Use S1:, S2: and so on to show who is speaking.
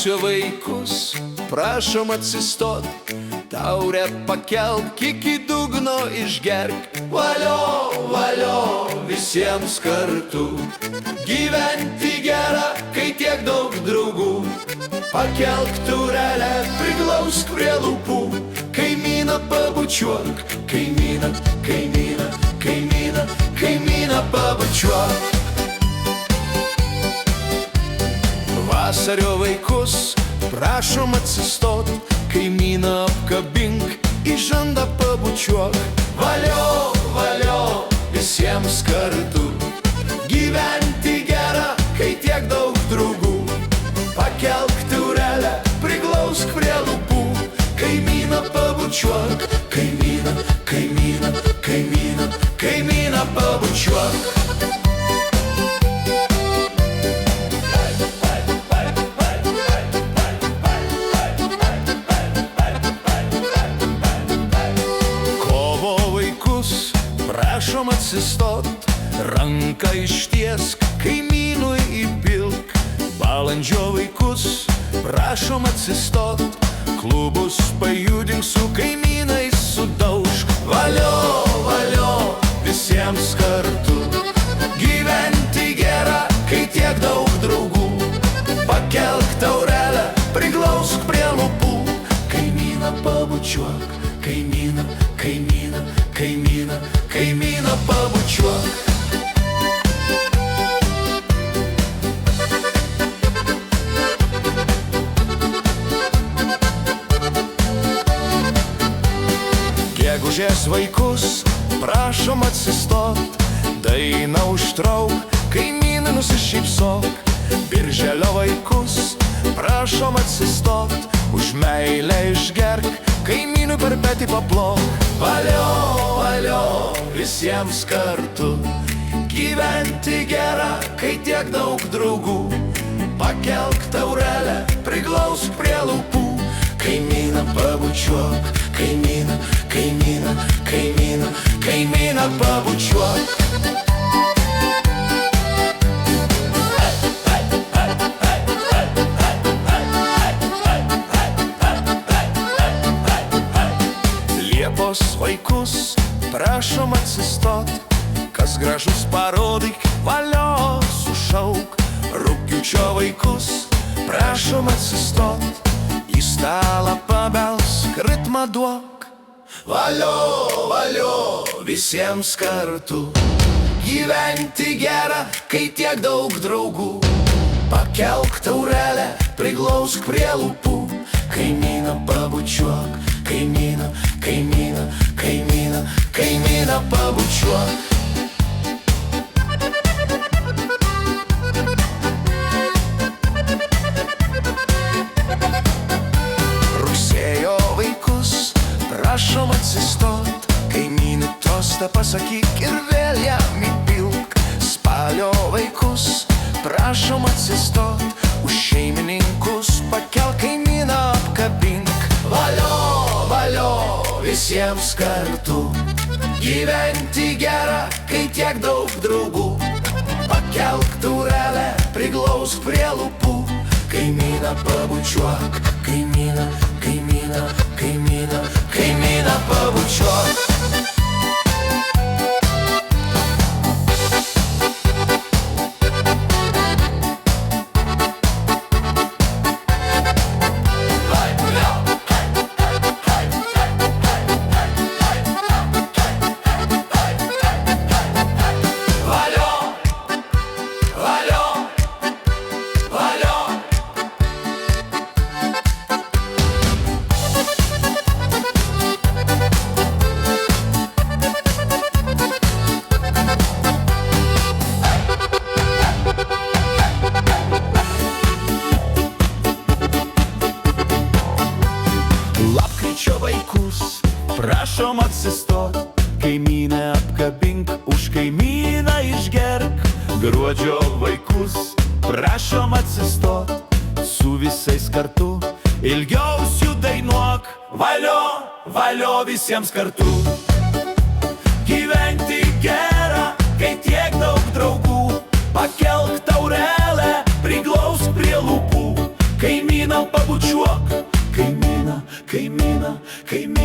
S1: Klausio vaikus, prašom atsistot, taurę pakelk, iki dugno išgerk. Valio, valio, visiems kartu, gyventi gera, kai tiek daug draugų. Pakelk taurelę, priglausk prie lūpų, kaimyną pabučiuok, kaimyną, kaimyną, kaimyną, kaimyną pabučiuok. Vasario vaikus, prašom atsistot, kaimyną apkabink, į žandą pabučiuok. Valio, valio, visiems kartu, gyventi gera, kai tiek daug draugų. Pakelk taurelę, priglausk prie lūpų, kaimyną pabučiuok, kaimyną, kaimyną, kaimyną, kaimyną pabučiuok. Prašom atsistot, ranką ištiesk, kaimynui įpilk. Balandžio vaikus, prašom atsistot, klubus pajudink, su kaimynais sudaužk. Valio, valio, visiems kartu, gyventi gera, kai tiek daug draugų. Pakelk taurelę, priglausk prie lūpų, kaimyną pabučiuok, kaimyną, kaimyną, kaimyną, kaimyną pabučiuok. Gegužės vaikus, prašom atsistot, dainą užtrauk, kaimynai nusišypsok. Birželio vaikus, prašom atsistot, už meilę išgerk, kaimynui per petį paplok. Valio, valio, visiems kartu, gyventi gera, kai tiek daug draugų. Pakelk taurelę, priglausk prie lūpų, kaimyną pabučiuok, kaimyną, kaimyną, kaimyną, kaimyną pabučiuok. Liepos vaikus, prašom atsistot, kas gražus parodyk, valio sušauk. Rugpjūčio vaikus, prašom atsistot, į stalą pabelsk, ritmą duok. Valio, valio, visiems kartu, gyventi gera, kai tiek daug draugų. Pakelk taurelę, priglausk prie lūpų, kaimyną pabučiuok, kaimyną, kaimyną, kaimyną, kaimyną pabučiuok. Rugsėjo vaikus, prašom atsistot, kaimynui tostą pasakyk ir vėl jam įpilk. Spalio vaikus, prašom atsistot, už šeimininkus pakelk, kaimyną apkabink. Valio, valio, visiems kartu, gyventi gera, kai tiek daug draugų. Pakelk taurelę, priglausk prie lūpų, kaimyną pabučiuok, kaimyną, kaimyną, kaimyną, kaimyną pabučiuok.
S2: Lapkričio vaikus, prašom atsistot, kaimynę apkabink, už kaimyną išgerk. Gruodžio vaikus, prašom atsistot, su visais kartu, ilgiausių dainuok. Valio, valio, visiems kartu, gyventi gera, kai tiek daug draugų. Pakelk taurelę, priglausk prie lūpų, kaimyną pabučiuok, kaimyną, kaimyną, kaimyną.